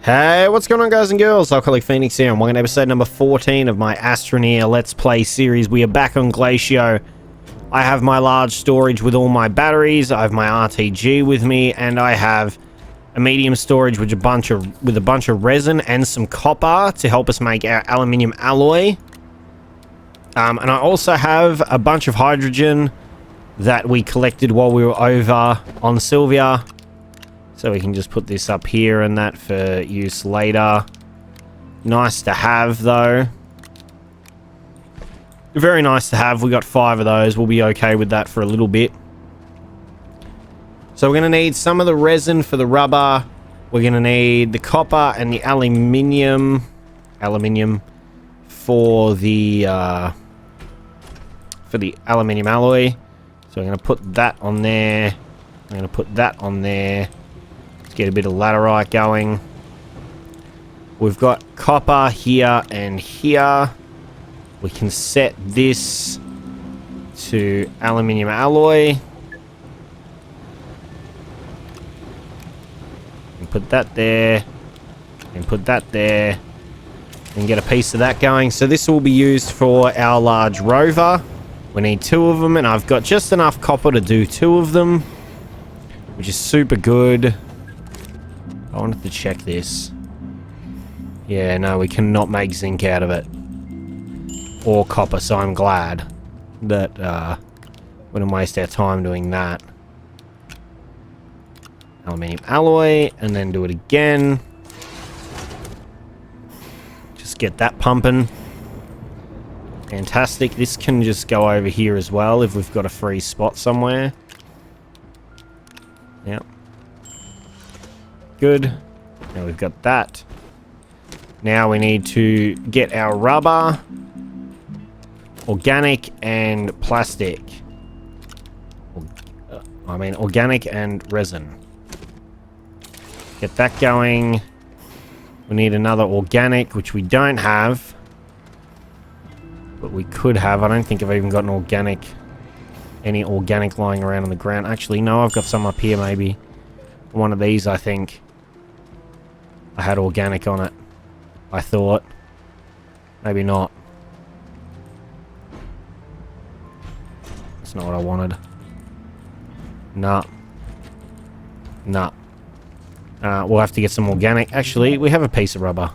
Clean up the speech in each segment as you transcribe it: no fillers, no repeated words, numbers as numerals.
Hey, what's going on, guys and girls? I'll call Phoenix here, and welcome to episode number 14 of my Astroneer Let's Play series. We are back on Glacio. I have my large storage with all my batteries, I have my RTG with me, and I have a medium storage with a bunch of resin and some copper to help us make our aluminium alloy. And I also have a bunch of hydrogen that we collected while we were over on Sylvia. So we can just put this up here and that for use later. Nice to have, though. Very nice to have. We got 5 of those. We'll be okay with that for a little bit. So we're going to need some of the resin for the rubber. We're going to need the copper and the aluminium for the aluminium alloy. So I'm going to put that on there. I'm going to put that on there. Get a bit of laterite going. We've got copper here and here. We can set this to aluminium alloy. And put that there. And put that there. And get a piece of that going. So this will be used for our large rover. We need 2 of them, and I've got just enough copper to do 2 of them, which is super good. I wanted to check this. Yeah, no, we cannot make zinc out of it. Or copper, so I'm glad that we didn't waste our time doing that. Aluminium alloy, and then do it again. Just get that pumping. Fantastic. This can just go over here as well if we've got a free spot somewhere. Yep. Good. Now we've got that. Now we need to get our rubber, organic and plastic. Organic and resin. Get that going. We need another organic, which we don't have. But we could have. I don't think I've even got any organic lying around on the ground. Actually, no, I've got some up here maybe. One of these, I think. I had organic on it. I thought. Maybe not. That's not what I wanted. Nah. Nah. We'll have to get some organic. Actually, we have a piece of rubber.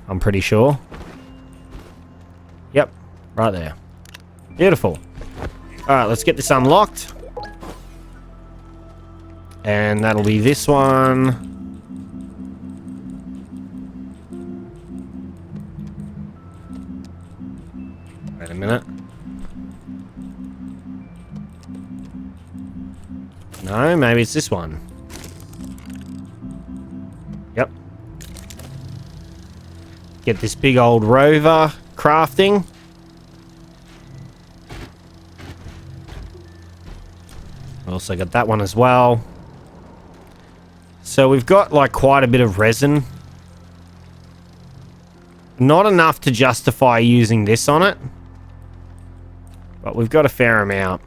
I'm pretty sure. Yep. Right there. Beautiful. Alright, let's get this unlocked. And that'll be this one. Wait a minute. No, maybe it's this one. Yep. Get this big old rover crafting. Also got that one as well. So we've got like quite a bit of resin. Not enough to justify using this on it. But we've got a fair amount.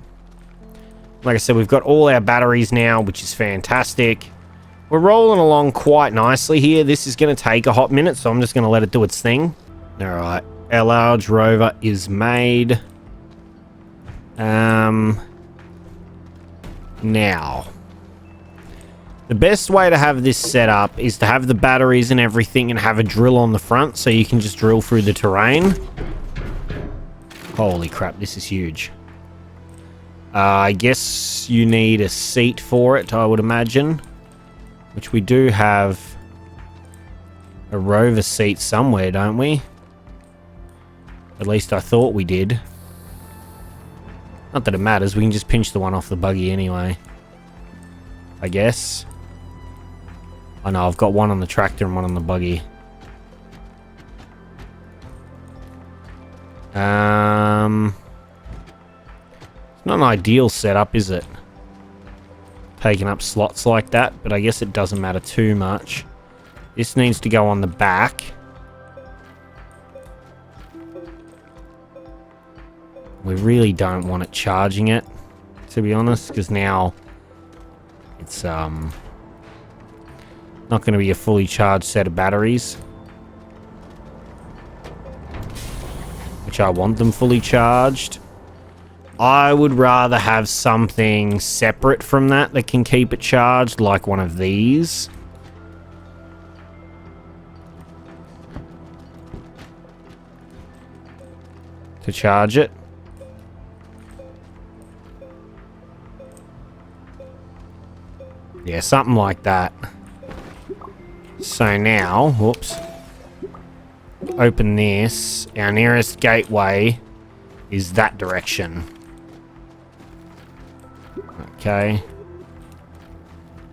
Like I said, we've got all our batteries now, which is fantastic. We're rolling along quite nicely here. This is going to take a hot minute, so I'm just going to let it do its thing. Alright, our large rover is made. Now, the best way to have this set up is to have the batteries and everything and have a drill on the front so you can just drill through the terrain. Holy crap, this is huge. I guess you need a seat for it, I would imagine. Which we do have a rover seat somewhere, don't we? At least I thought we did. Not that it matters, we can just pinch the one off the buggy anyway. I guess. I know, I've got one on the tractor and one on the buggy. It's not an ideal setup, is it? Taking up slots like that, but I guess it doesn't matter too much. This needs to go on the back. We really don't want it charging it, to be honest, because now it's Not going to be a fully charged set of batteries. Which I want them fully charged. I would rather have something separate from that that can keep it charged, like one of these. To charge it. Yeah, something like that. So now, whoops. Open this. Our nearest gateway is that direction. Okay.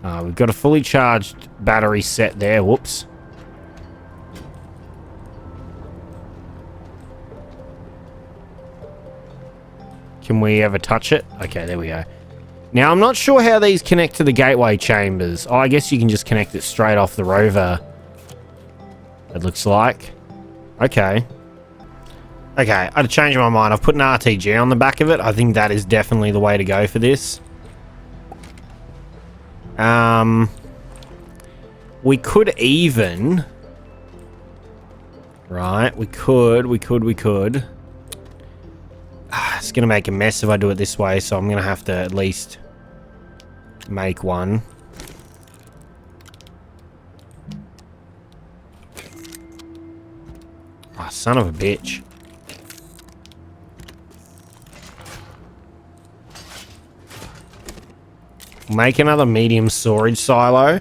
We've got a fully charged battery set there. Whoops. Can we ever touch it? Okay, there we go. Now, I'm not sure how these connect to the gateway chambers. Oh, I guess you can just connect it straight off the rover. It looks like. Okay. Okay, I had to change my mind. I've put an RTG on the back of it. I think that is definitely the way to go for this. We could even... Right, we could. It's going to make a mess if I do it this way, so I'm going to have to at least make one. Oh, son of a bitch. Make another medium storage silo,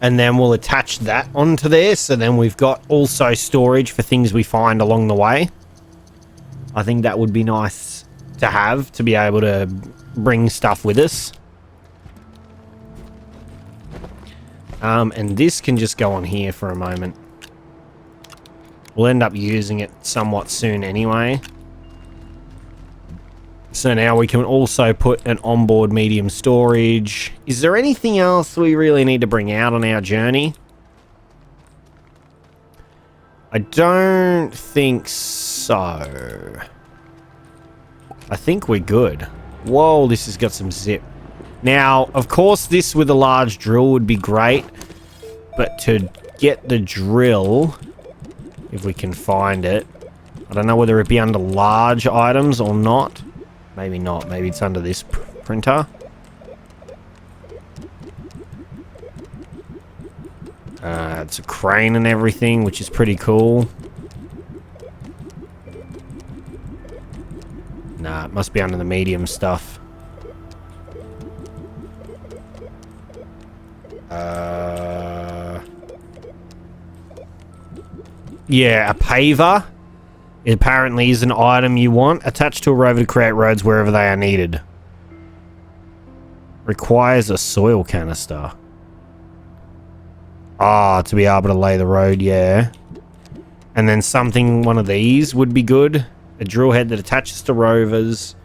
and then we'll attach that onto there, so then we've got also storage for things we find along the way. I think that would be nice to have, to be able to bring stuff with us. And this can just go on here for a moment. We'll end up using it somewhat soon anyway. So now we can also put an onboard medium storage. Is there anything else we really need to bring out on our journey? I don't think so. I think we're good. Whoa, this has got some zip. Now, of course, this with a large drill would be great. But to get the drill, if we can find it, I don't know whether it be under large items or not. Maybe not. Maybe it's under this printer. It's a crane and everything, which is pretty cool. Nah, it must be under the medium stuff. Yeah, a paver. It apparently is an item you want. Attached to a rover to create roads wherever they are needed. Requires a soil canister. Ah, to be able to lay the road, yeah. And then something, one of these would be good. A drill head that attaches to rovers.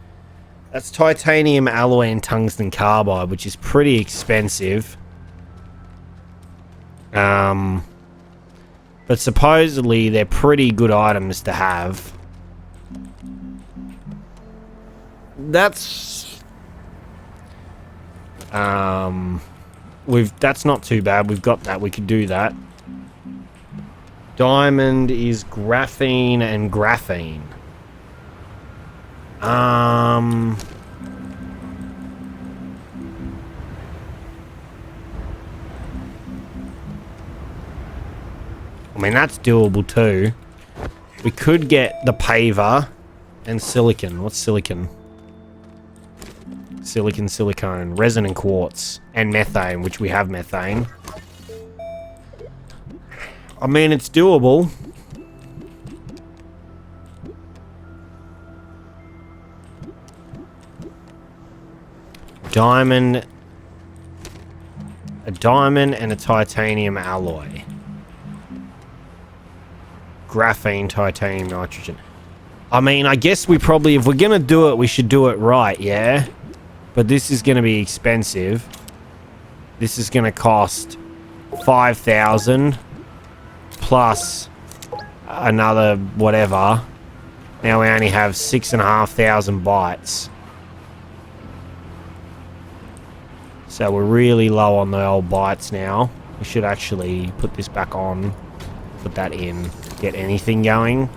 That's titanium, alloy, and tungsten carbide, which is pretty expensive. But supposedly they're pretty good items to have. That's that's not too bad. We've got that. We could do that. Diamond is graphene and graphene. I mean, that's doable too. We could get the paver and silicon. What's silicon? Silicone, resin and quartz, and methane, which we have methane. I mean, it's doable. Diamond. A diamond and a titanium alloy. Graphene, titanium, nitrogen. I mean, I guess we probably, if we're gonna do it, we should do it right, yeah? But this is gonna be expensive. This is gonna cost 5,000 plus another whatever. Now we only have 6,500 bytes. So we're really low on the old bytes now. We should actually put this back on. Put that in. Get anything going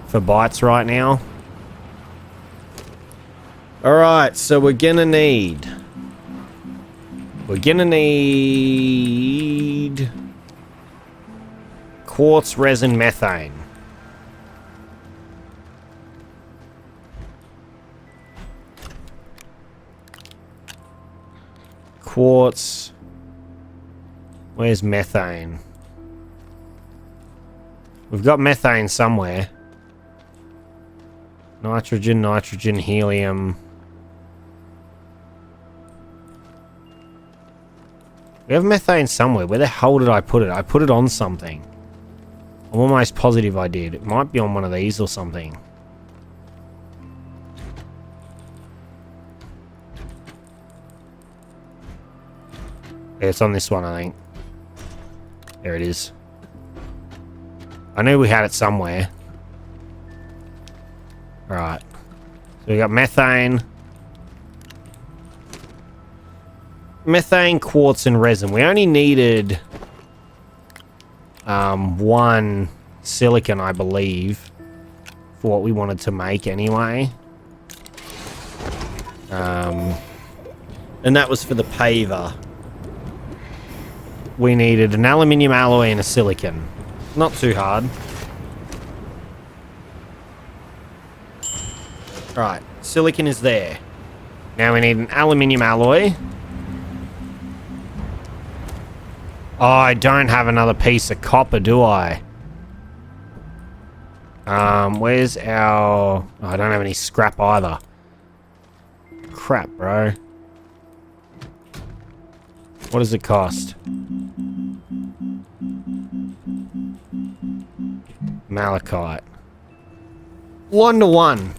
for bites right now. Alright, so we're gonna need quartz, resin, methane. Quartz. Where's methane? We've got methane somewhere. Nitrogen, helium. We have methane somewhere. Where the hell did I put it? I put it on something. I'm almost positive I did. It might be on one of these or something. Yeah, it's on this one, I think. There it is. I knew we had it somewhere. Right. So we got methane. Methane, quartz, and resin. We only needed one silicon, I believe, for what we wanted to make anyway. And that was for the paver. We needed an aluminium alloy and a silicon. Not too hard. Right, silicon is there. Now we need an aluminium alloy. Oh, I don't have another piece of copper, do I? Where's our... Oh, I don't have any scrap either. Crap, bro. What does it cost? Malachite. 1 to 1.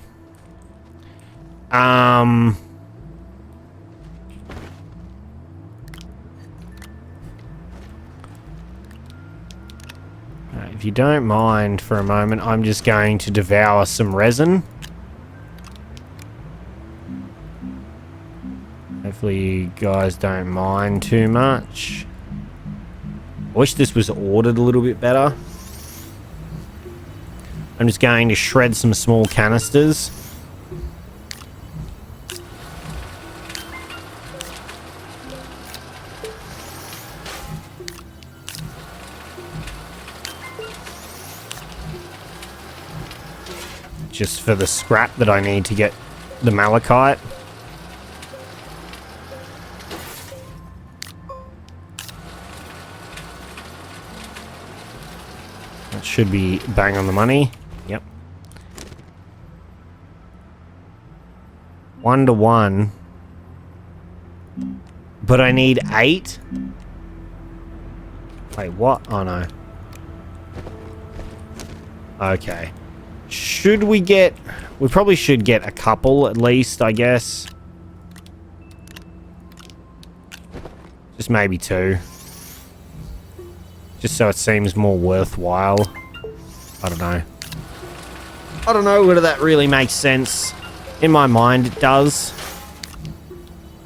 If you don't mind for a moment, I'm just going to devour some resin. Hopefully you guys don't mind too much. I wish this was ordered a little bit better. I'm just going to shred some small canisters. Just for the scrap that I need to get the malachite. That should be bang on the money. Yep. 1 to 1. But I need 8? Wait, what? Oh no. Okay. Should we get... We probably should get a couple at least, I guess. Just maybe 2. Just so it seems more worthwhile. I don't know. I don't know whether that really makes sense. In my mind it does.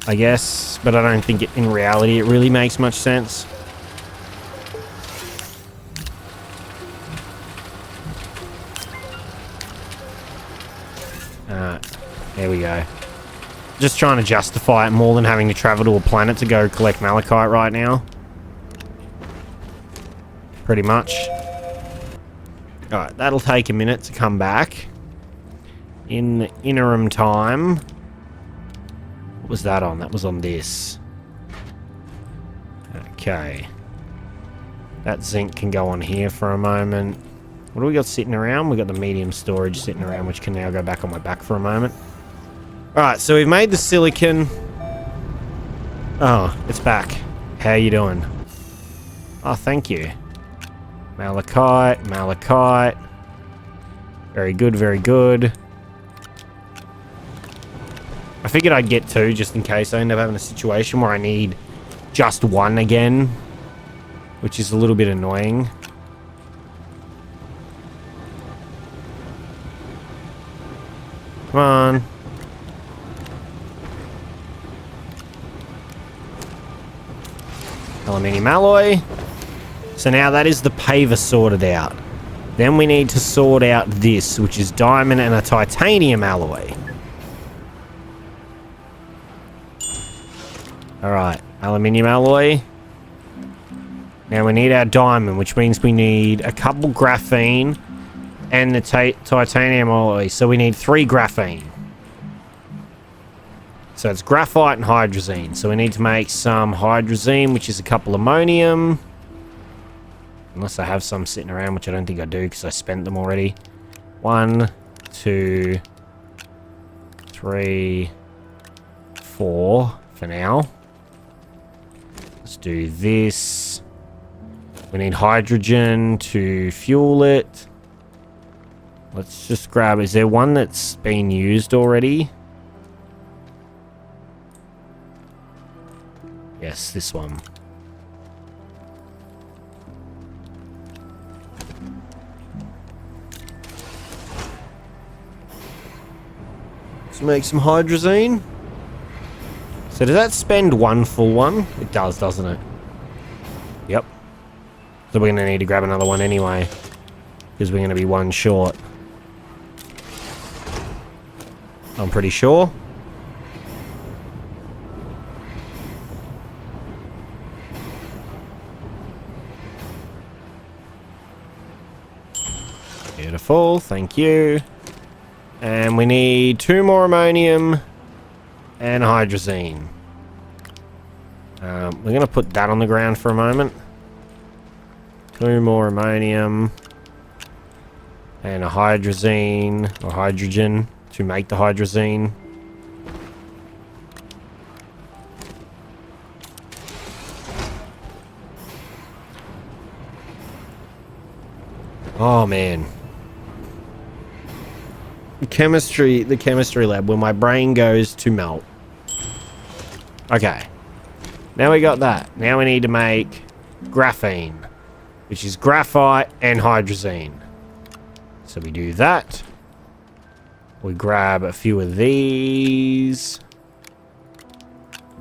I guess. But I don't think it, in reality it really makes much sense. There we go. Just trying to justify it more than having to travel to a planet to go collect malachite right now. Pretty much. Alright, that'll take a minute to come back. In the interim time... What was that on? That was on this. Okay. That zinc can go on here for a moment. What do we got sitting around? We got the medium storage sitting around, which can now go back on my back for a moment. Alright, so we've made the silicon. Oh, it's back. How you doing? Oh, thank you. Malachite, malachite. Very good, very good. I figured I'd get 2 just in case I end up having a situation where I need just 1 again. Which is a little bit annoying. Come on. Aluminium alloy. So now that is the paver sorted out. Then we need to sort out this, which is diamond and a titanium alloy. Alright, aluminium alloy. Now we need our diamond, which means we need a couple graphene and the titanium alloy. So we need 3 graphene. So it's graphite and hydrazine. So we need to make some hydrazine, which is a couple ammonium. Unless I have some sitting around, which I don't think I do because I spent them already. 1, 2, 3, 4 for now. Let's do this. We need hydrogen to fuel it. Let's just grab... Is there one that's been used already? Yes, this one. Let's make some hydrazine. So does that spend 1 full one? It does, doesn't it? Yep. So we're going to need to grab another one anyway. Because we're going to be 1 short. I'm pretty sure. Beautiful, thank you. And we need 2 more ammonium and hydrazine. We're going to put that on the ground for a moment. 2 more ammonium and a hydrazine or hydrogen to make the hydrazine. Oh man. The chemistry lab where my brain goes to melt. Okay. Now we got that. Now we need to make graphene, which is graphite and hydrazine. So we do that. We grab a few of these.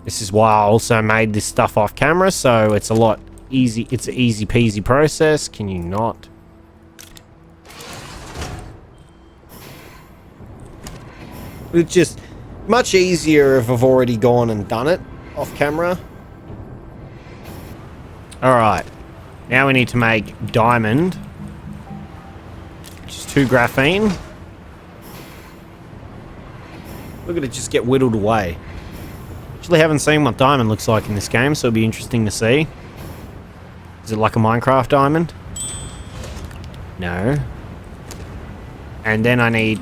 This is why I also made this stuff off camera, so it's a lot easy. It's an easy peasy process. Can you not? It's just much easier if I've already gone and done it off camera. Alright. Now we need to make diamond, which is 2 graphene. Look at it just get whittled away. Actually haven't seen what diamond looks like in this game, so it'll be interesting to see. Is it like a Minecraft diamond? No. And then I need...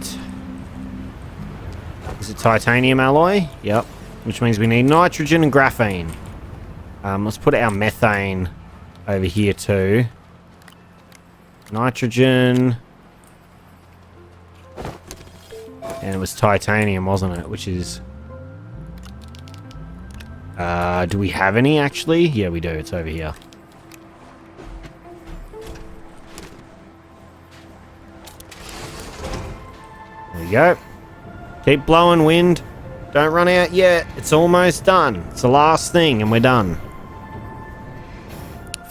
Is it titanium alloy? Yep. Which means we need nitrogen and graphene. Let's put our methane over here too. Nitrogen. And it was titanium, wasn't it? Which is... do we have any actually? Yeah, we do. It's over here. There we go. Keep blowing, wind. Don't run out yet. It's almost done. It's the last thing and we're done.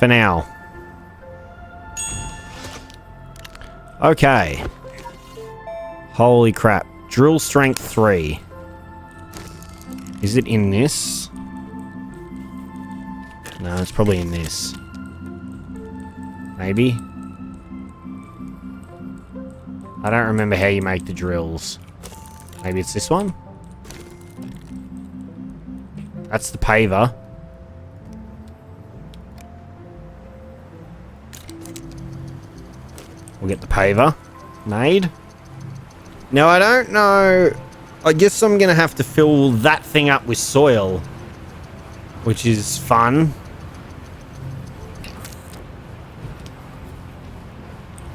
For now. Okay. Holy crap. Drill strength 3. Is it in this? No, it's probably in this. Maybe. I don't remember how you make the drills. Maybe it's this one? That's the paver. We'll get the paver made. Now, I don't know. I guess I'm going to have to fill that thing up with soil, which is fun.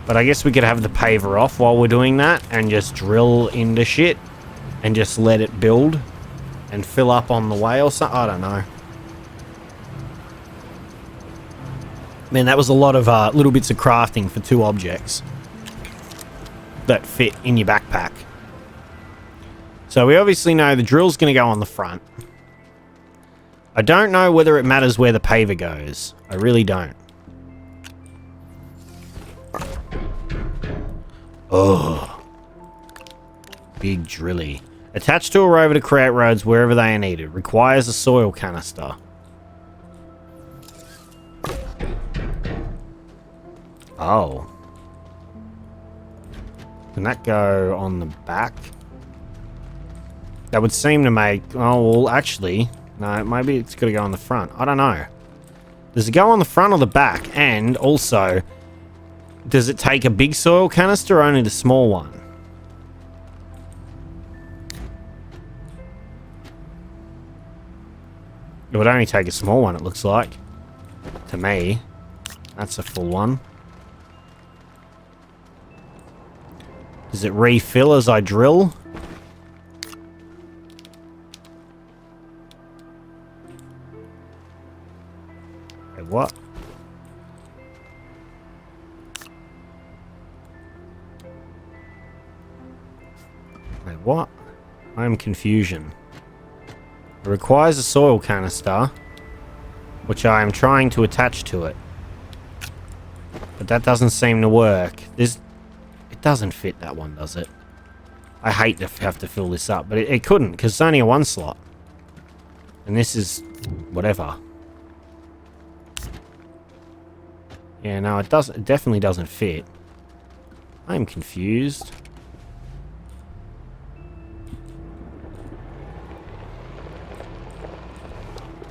But I guess we could have the paver off while we're doing that and just drill into shit and just let it build and fill up on the way or something. I don't know. Man, that was a lot of little bits of crafting for 2 objects that fit in your backpack. So we obviously know the drill's going to go on the front. I don't know whether it matters where the paver goes. I really don't. Oh. Big drilly. Attached to a rover to create roads wherever they are needed. Requires a soil canister. Oh. Can that go on the back? That would seem to make... Oh, well, actually... No, maybe it's got to go on the front. I don't know. Does it go on the front or the back? And also, does it take a big soil canister or only the small one? It would only take a small one, it looks like. To me. That's a full one. Does it refill as I drill? Wait, what? Wait, what? I am confusion. It requires a soil canister, which I am trying to attach to it. But that doesn't seem to work. It doesn't fit that one, does it? I hate to have to fill this up, but it couldn't, because it's only a one slot. And this is... whatever. Yeah, no, it definitely doesn't fit. I'm confused.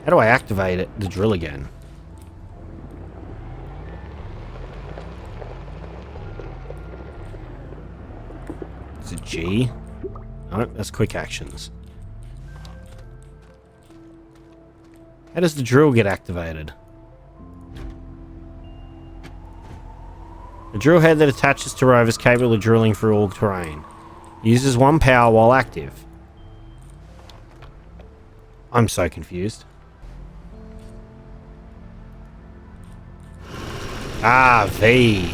How do I activate it, the drill again? Is it G? No, that's quick actions. How does the drill get activated? A drill head that attaches to rovers capable of drilling through all terrain. Uses 1 power while active. I'm so confused. Ah, V.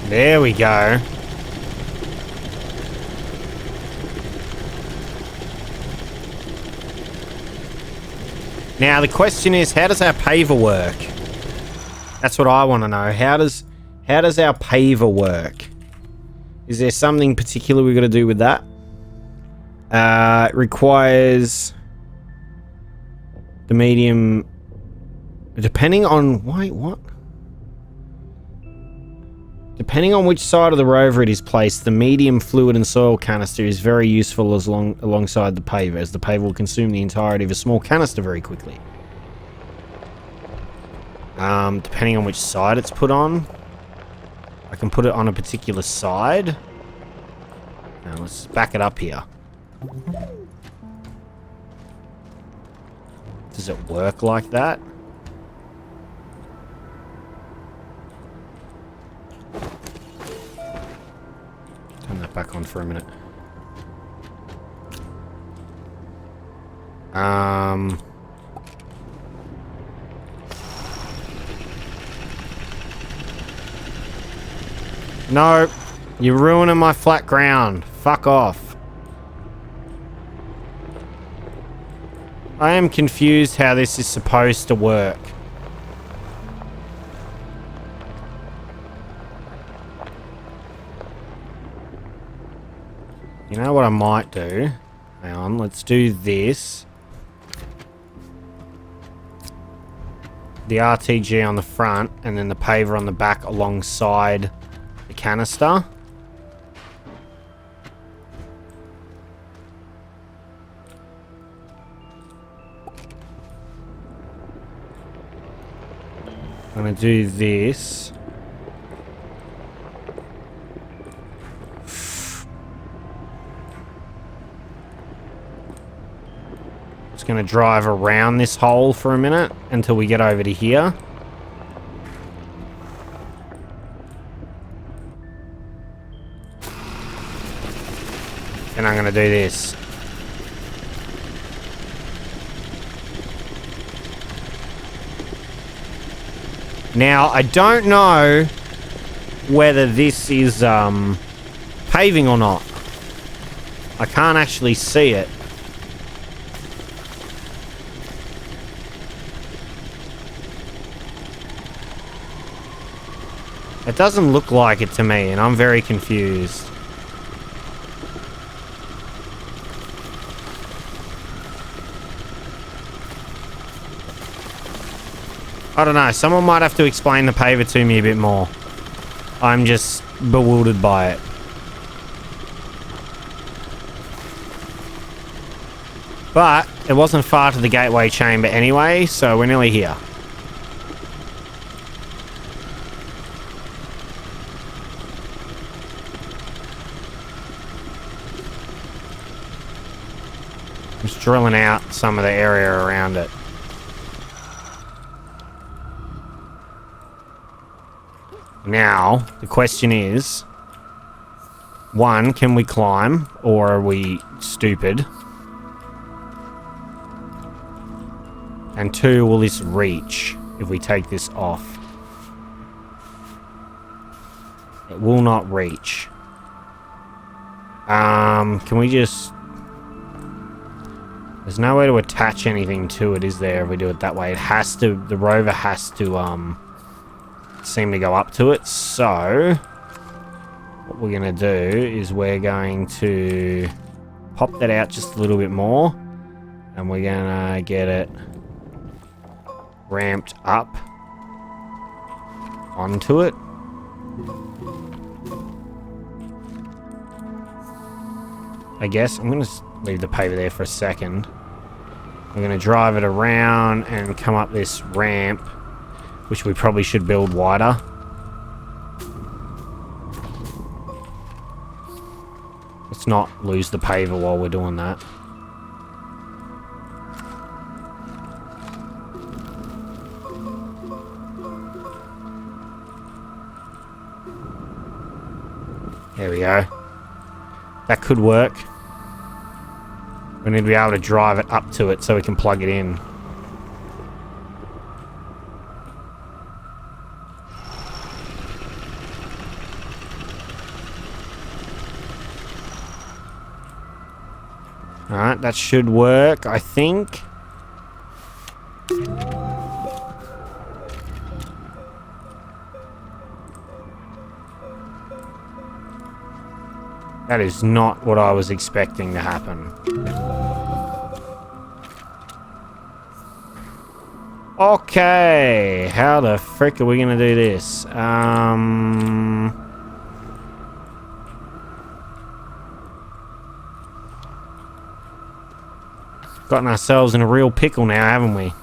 There we go. Now the question is, how does our paver work? That's what I want to know. How does our paver work? Is there something particular we've got to do with that? It requires the medium, depending on... Wait, what? Depending on which side of the rover it is placed, the medium fluid and soil canister is very useful alongside the paver, as the paver will consume the entirety of a small canister very quickly. Depending on which side it's put on. I can put it on a particular side. Now let's back it up here. Does it work like that? Turn that back on for a minute. No, you're ruining my flat ground. Fuck off. I am confused how this is supposed to work. You know what I might do? Hang on, let's do this. The RTG on the front, and then the paver on the back alongside the canister. I'm gonna do this. Just gonna drive around this hole for a minute until we get over to here. And I'm gonna do this. Now, I don't know whether this is paving or not. I can't actually see it. It doesn't look like it to me, and I'm very confused. I don't know. Someone might have to explain the paver to me a bit more. I'm just bewildered by it. But it wasn't far to the gateway chamber anyway, so we're nearly here. Just drilling out some of the area around it. Now, the question is, one, can we climb, or are we stupid? And two, will this reach if we take this off? It will not reach. Can we just... There's no way to attach anything to it, is there, if we do it that way? It has to... The rover has to, seem to go up to it, so... What we're going to do is we're going to pop that out just a little bit more, and we're going to get it ramped up onto it. I guess I'm going to leave the paver there for a second. I'm going to drive it around and come up this ramp, which we probably should build wider. Let's not lose the paver while we're doing that. There we go. That could work. We need to be able to drive it up to it so we can plug it in. Alright, that should work, I think. That is not what I was expecting to happen. Okay, how the frick are we gonna do this? Gotten ourselves in a real pickle now, haven't we?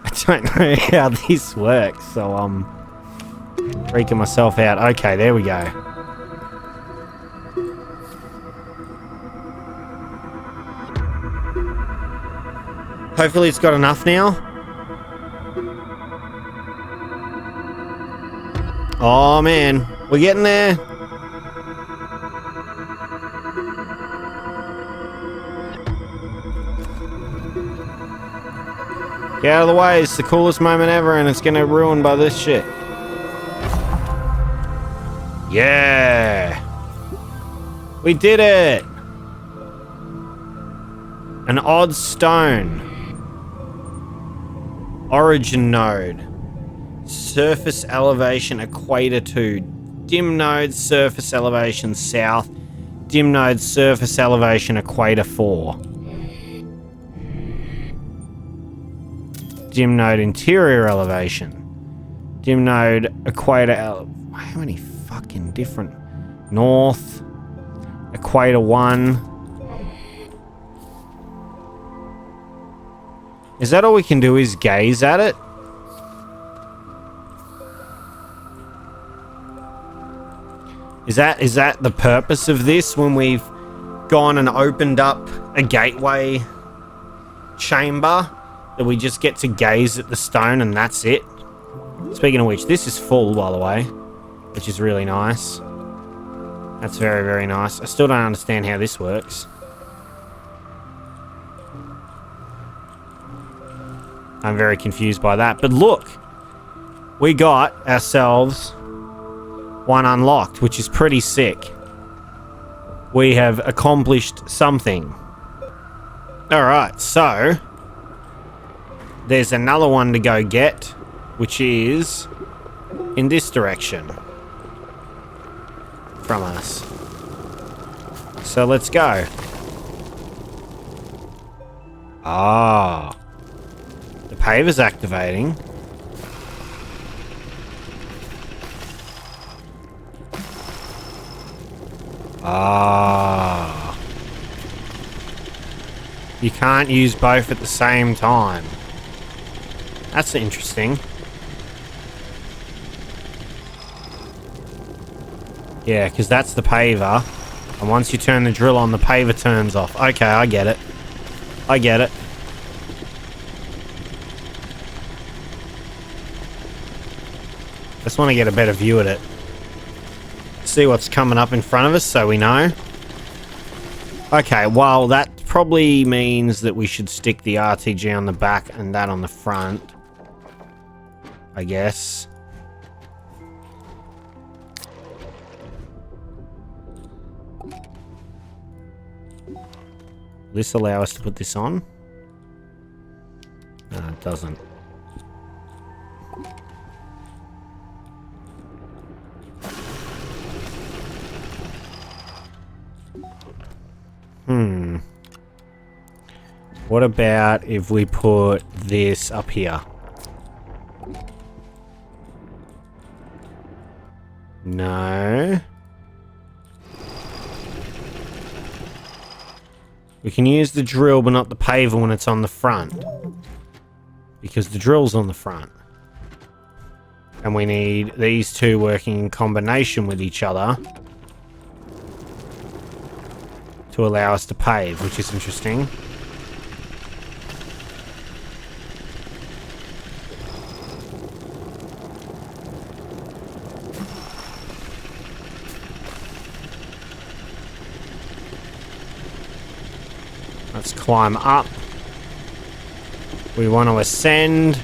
I don't know how this works, so I'm freaking myself out. Okay, there we go. Hopefully it's got enough now. Oh man, we're getting there. Get out of the way, it's the coolest moment ever and it's gonna ruin by this shit. Yeah! We did it! An odd stone. Origin node. Surface elevation equator 2. Dim node surface elevation south. Dim node surface elevation equator 4. Dim node interior elevation. Dim node equator how many fucking different... North. Equator 1. Is that all we can do is gaze at it? Is that the purpose of this when we've gone and opened up a gateway chamber? That we just get to gaze at the stone and that's it? Speaking of which, this is full, by the way, which is really nice. That's very, very nice. I still don't understand how this works. I'm very confused by that. But look! we got ourselves one unlocked, which is pretty sick. We have accomplished something. Alright, so there's another one to go get, which is in this direction from us. So let's go. Ah, the paver's activating. Ah, you can't use both at the same time. That's interesting. Yeah, because that's the paver. And once you turn the drill on, the paver turns off. Okay, I get it. I get it. Just want to get a better view at it. See what's coming up in front of us so we know. Okay, well, that probably means that we should stick the RTG on the back and that on the front, I guess. Will this allow us to put this on? No, it doesn't. What about if we put this up here? No. We can use the drill, but not the paver when it's on the front. Because the drill's on the front. And we need these two working in combination with each other to allow us to pave, which is interesting. Let's climb up. We want to ascend.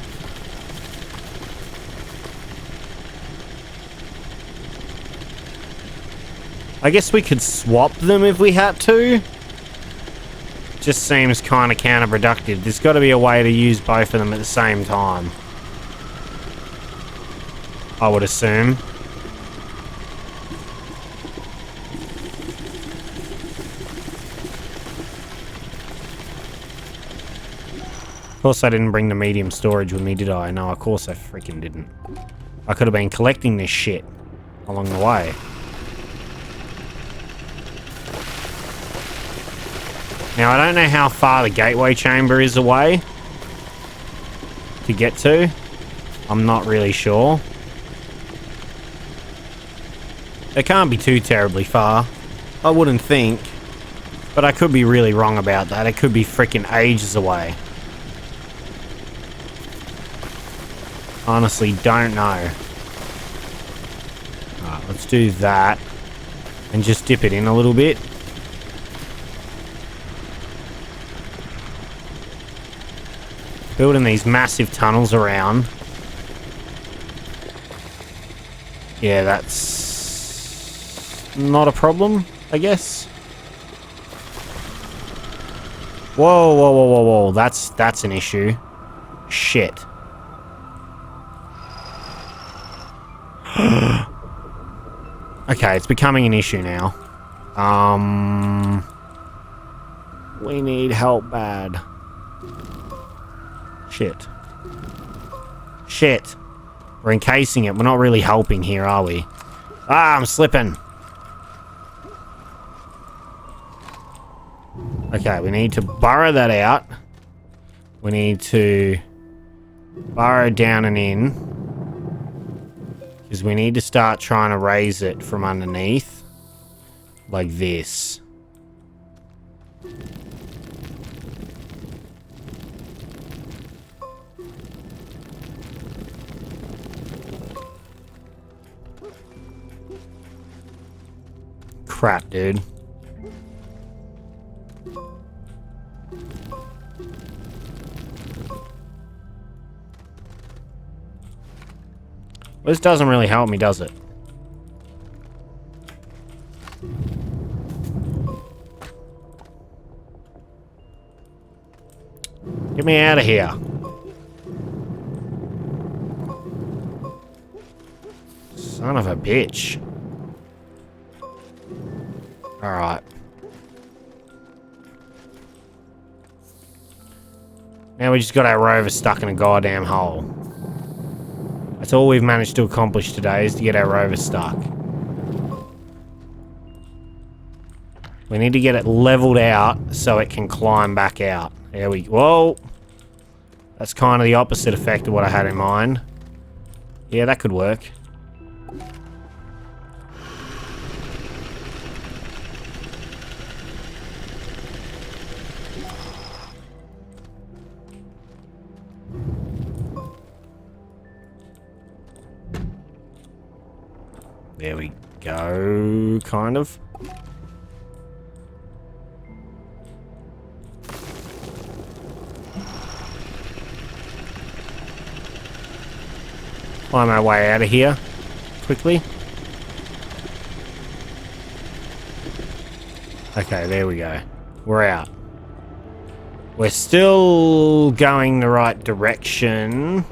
I guess we could swap them if we had to. Just seems kind of counterproductive. There's got to be a way to use both of them at the same time, I would assume. Of course I didn't bring the medium storage with me, did I? No, of course I freaking didn't. I could have been collecting this shit along the way. Now, I don't know how far the gateway chamber is away to get to. I'm not really sure. It can't be too terribly far. I wouldn't think. But I could be really wrong about that. It could be freaking ages away. Honestly, don't know. Alright, let's do that. And just dip it in a little bit. Building these massive tunnels around. Yeah, that's not a problem, I guess. Whoa, whoa, whoa, whoa, whoa. That's an issue. Shit. Okay, it's becoming an issue now. We need help bad. Shit. Shit. We're encasing it. We're not really helping here, are we? Ah, I'm slipping. Okay, we need to burrow that out. We need to burrow down and in. Because we need to start trying to raise it from underneath. Like this. Crap, dude. This doesn't really help me, does it? Get me out of here. Son of a bitch. Alright. Now we just got our rover stuck in a goddamn hole. That's all we've managed to accomplish today, is to get our rover stuck. We need to get it leveled out so it can climb back out. There we go. Whoa! That's kind of the opposite effect of what I had in mind. Yeah, that could work. There we go, kind of. Climb our way out of here quickly. Okay, there we go. We're out. We're still going the right direction.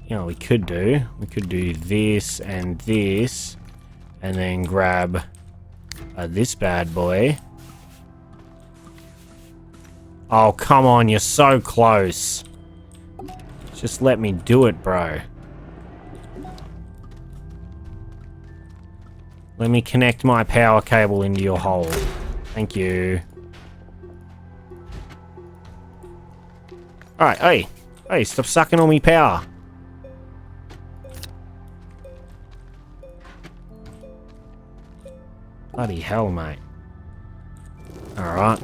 You know, we could do this, and then grab this bad boy. Oh, come on, you're so close. Just let me do it, bro. Let me connect my power cable into your hole. Thank you. Alright, hey. Hey, stop sucking all me power. Bloody hell, mate. Alright.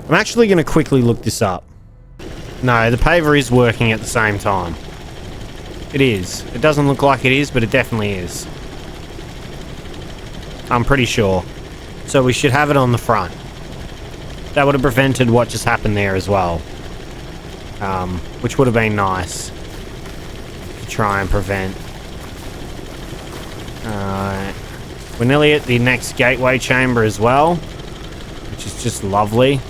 I'm actually going to quickly look this up. No, the paver is working at the same time. It is. It doesn't look like it is, but it definitely is. I'm pretty sure. So we should have it on the front. That would have prevented what just happened there as well. Which would have been nice to try and prevent. We're nearly at the next gateway chamber as well, which is just lovely.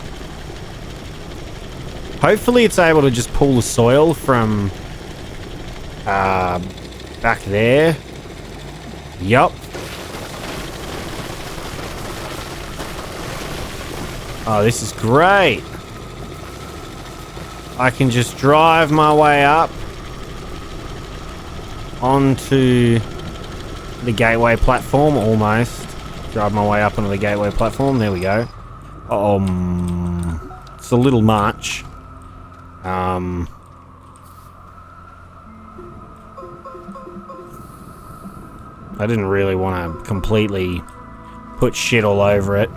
Hopefully it's able to just pull the soil from back there. Yup. Oh, this is great. I can just drive my way up onto the gateway platform, almost. Drive my way up onto the gateway platform. There we go. It's a little much. I didn't really want to completely put shit all over it.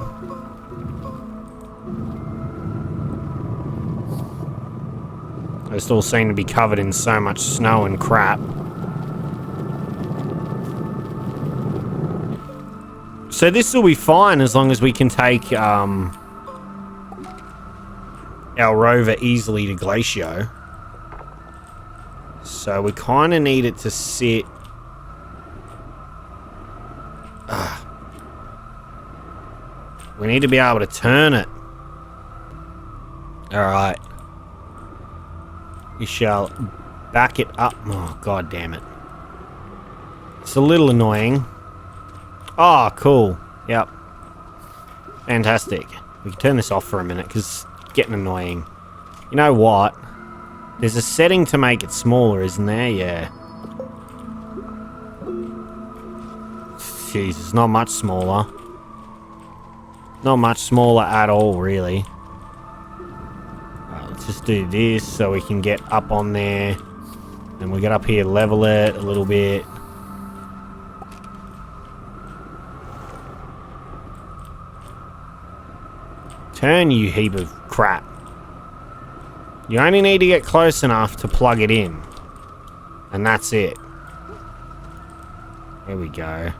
They still seem to be covered in so much snow and crap. So this will be fine as long as we can take our rover easily to Glacio. So we kind of need it to sit... We need to be able to turn it. Alright. We shall back it up. Oh, god damn it. It's a little annoying. Oh, cool. Yep. Fantastic. We can turn this off for a minute, because it's getting annoying. You know what? There's a setting to make it smaller, isn't there? Yeah. Jeez, it's not much smaller. Not much smaller at all, really. Alright, let's just do this so we can get up on there. And we get up here, level it a little bit. Turn, you heap of crap. You only need to get close enough to plug it in. And that's it. There we go.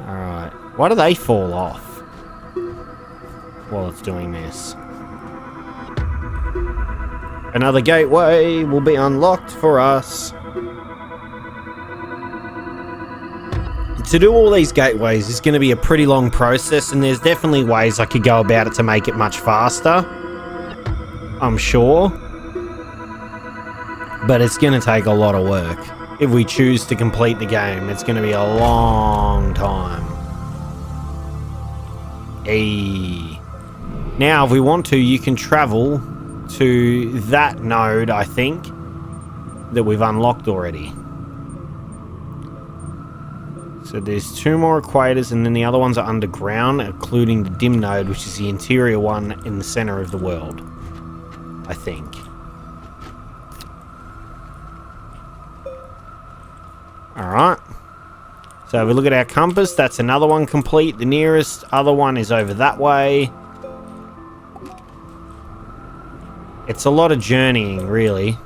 Alright. Why do they fall off while it's doing this? Another gateway will be unlocked for us. To do all these gateways is going to be a pretty long process, and there's definitely ways I could go about it to make it much faster, I'm sure. But it's going to take a lot of work. If we choose to complete the game, it's going to be a long time. Now, if we want to, you can travel to that node, I think, that we've unlocked already. So there's 2 more equators, and then the other ones are underground, including the dim node, which is the interior one in the center of the world, I think. Alright. So if we look at our compass, that's another one complete. The nearest other one is over that way. It's a lot of journeying, really.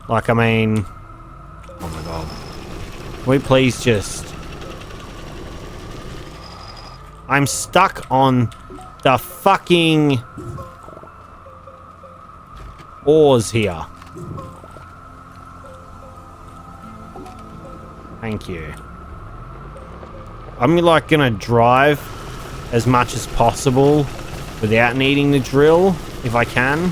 Like, I mean... Oh my god. Can we please just... I'm stuck on the fucking oars here. Thank you. I'm like gonna drive as much as possible without needing the drill, if I can.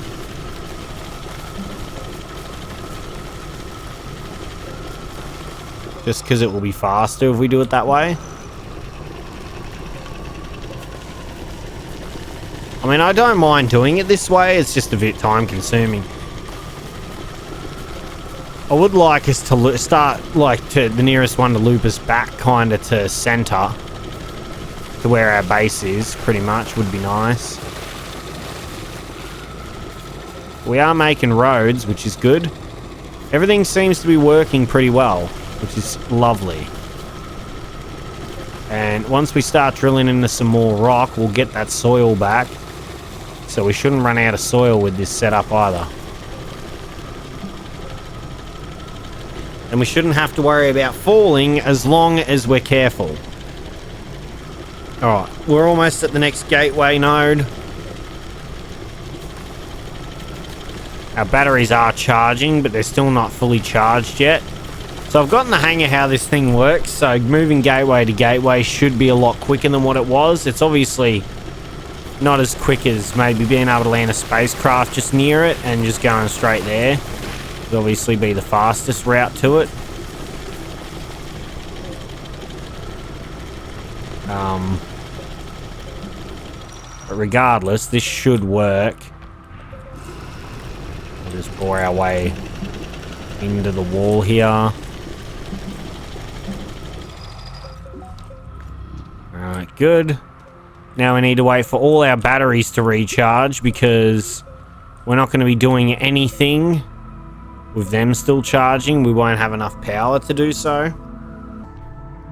Just because it will be faster if we do it that way. I mean, I don't mind doing it this way, it's just a bit time consuming. I would like us to start, like, to the nearest one to loop us back kind of to center. To where our base is, pretty much, would be nice. We are making roads, which is good. Everything seems to be working pretty well, which is lovely. And once we start drilling into some more rock, we'll get that soil back. So we shouldn't run out of soil with this setup either. And we shouldn't have to worry about falling as long as we're careful. Alright, we're almost at the next gateway node. Our batteries are charging, but they're still not fully charged yet. So I've gotten the hang of how this thing works, so moving gateway to gateway should be a lot quicker than what it was. It's obviously not as quick as maybe being able to land a spacecraft just near it and just going straight there. Would obviously be the fastest route to it. But regardless, this should work. We'll just bore our way into the wall here. Alright, good. Now we need to wait for all our batteries to recharge because we're not going to be doing anything with them still charging. We won't have enough power to do so.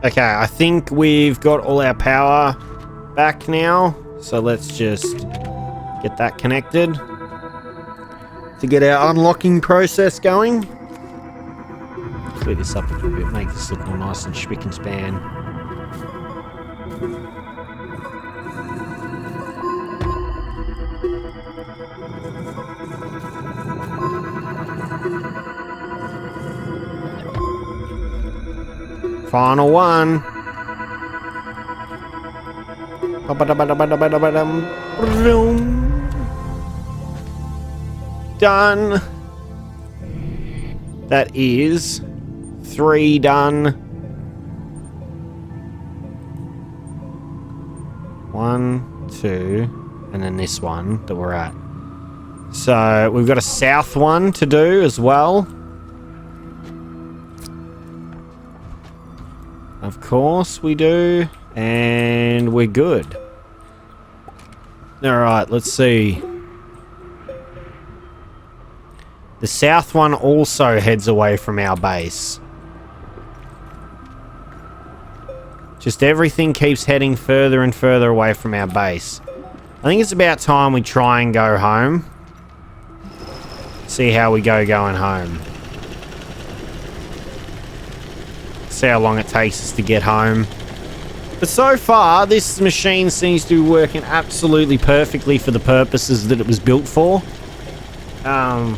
Okay, I think we've got all our power back now. So let's just get that connected to get our unlocking process going. Clear this up a little bit, make this look all nice and spick and span. Final one. Done. That is 3 done. 1, 2, and then this one that we're at. So we've got a south one to do as well. Of course we do. And we're good. Alright, let's see. The south one also heads away from our base. Just everything keeps heading further and further away from our base. I think it's about time we try and go home. See how we go going home. See how long it takes us to get home. But so far, this machine seems to be working absolutely perfectly for the purposes that it was built for. I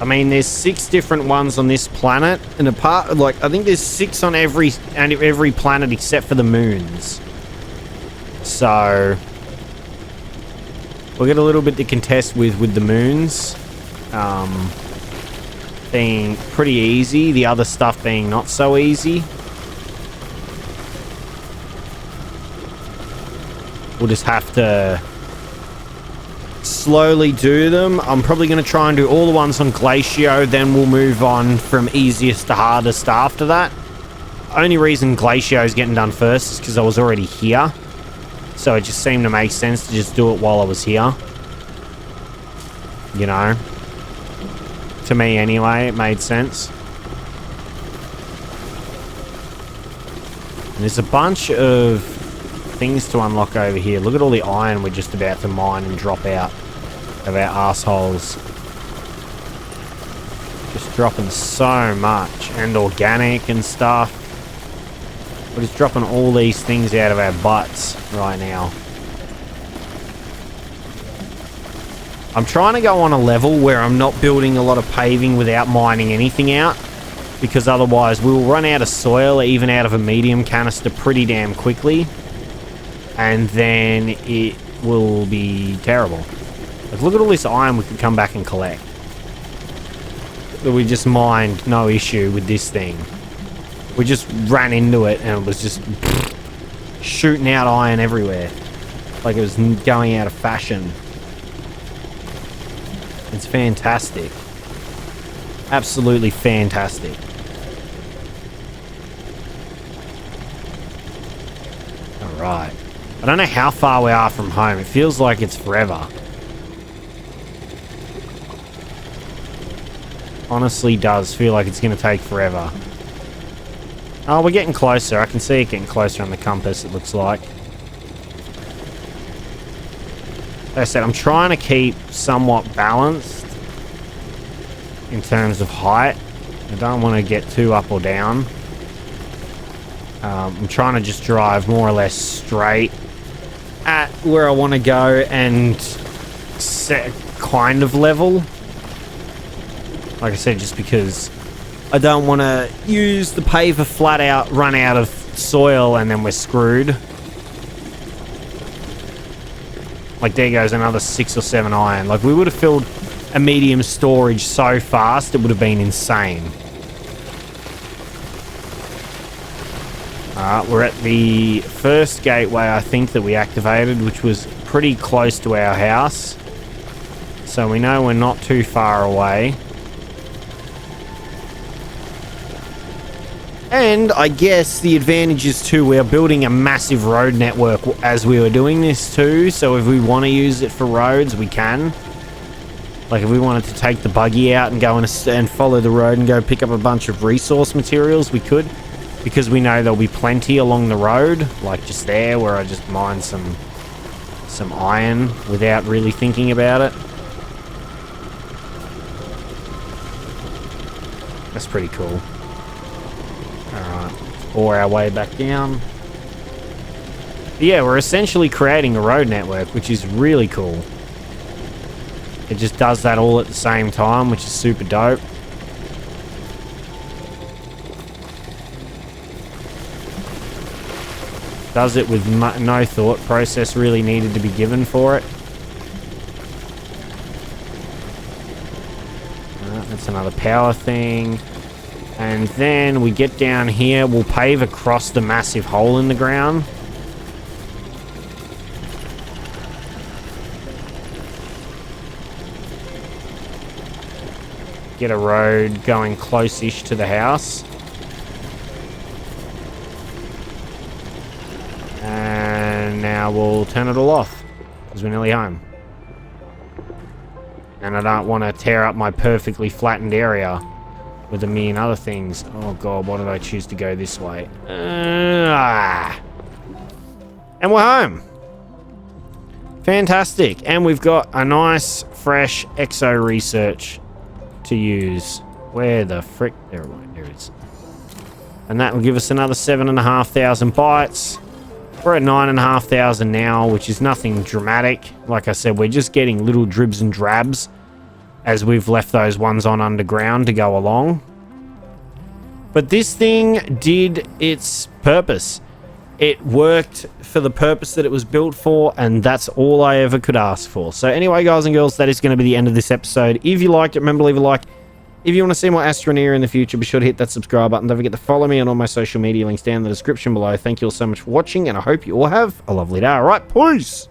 mean, there's 6 different ones on this planet, and apart, like, I think there's 6 on every planet except for the moons. So we'll get a little bit to contest with the moons being pretty easy, the other stuff being not so easy. We'll just have to slowly do them. I'm probably going to try and do all the ones on Glacio, then we'll move on from easiest to hardest after that. Only reason Glacio is getting done first is because I was already here. So it just seemed to make sense to just do it while I was here. You know? To me anyway, it made sense. And there's a bunch of things to unlock over here. Look at all the iron we're just about to mine and drop out of our assholes. Just dropping so much. And organic and stuff. We're just dropping all these things out of our butts right now. I'm trying to go on a level where I'm not building a lot of paving without mining anything out, because otherwise we'll run out of soil, even out of a medium canister, pretty damn quickly, and then it will be terrible. Like, look at all this iron we could come back and collect that we just mined, no issue with this thing. We just ran into it and it was just shooting out iron everywhere, like it was going out of fashion. It's fantastic. Absolutely fantastic. Alright. I don't know how far we are from home. It feels like it's forever. Honestly does feel like it's going to take forever. Oh, we're getting closer. I can see it getting closer on the compass, it looks like. Like I said, I'm trying to keep somewhat balanced in terms of height. I don't want to get too up or down. I'm trying to just drive more or less straight at where I want to go and set kind of level. Like I said, just because I don't want to use the paver flat out, run out of soil, and then we're screwed. Like, there goes another 6 or 7 iron. Like, we would have filled a medium storage so fast, it would have been insane. We're at the first gateway, I think, that we activated, which was pretty close to our house. So we know we're not too far away. And I guess the advantage is too, we're building a massive road network as we were doing this too, so if we want to use it for roads, we can. Like, if we wanted to take the buggy out and go and follow the road and go pick up a bunch of resource materials, we could, because we know there'll be plenty along the road, like just there where I just mined some iron without really thinking about it. That's pretty cool. Alright, bore our way back down. But yeah, we're essentially creating a road network, which is really cool. It just does that all at the same time, which is super dope. Does it with no thought process really needed to be given for it. That's another power thing. And then we get down here, we'll pave across the massive hole in the ground. Get a road going close-ish to the house. And now we'll turn it all off, because we're nearly home. And I don't want to tear up my perfectly flattened area with a million other things. Oh god, why did I choose to go this way? And we're home. Fantastic. And we've got a nice, fresh exo research to use. Where the frick? There it is. And that will give us another 7,500 bytes. We're at 9,500 now, which is nothing dramatic. Like I said, we're just getting little dribs and drabs as we've left those ones on underground to go along. But this thing did its purpose. It worked for the purpose that it was built for, and that's all I ever could ask for. So anyway, guys and girls, that is going to be the end of this episode. If you liked it, remember to leave a like. If you want to see more Astroneer in the future, be sure to hit that subscribe button. Don't forget to follow me on all my social media links down in the description below. Thank you all so much for watching, and I hope you all have a lovely day. All right, peace!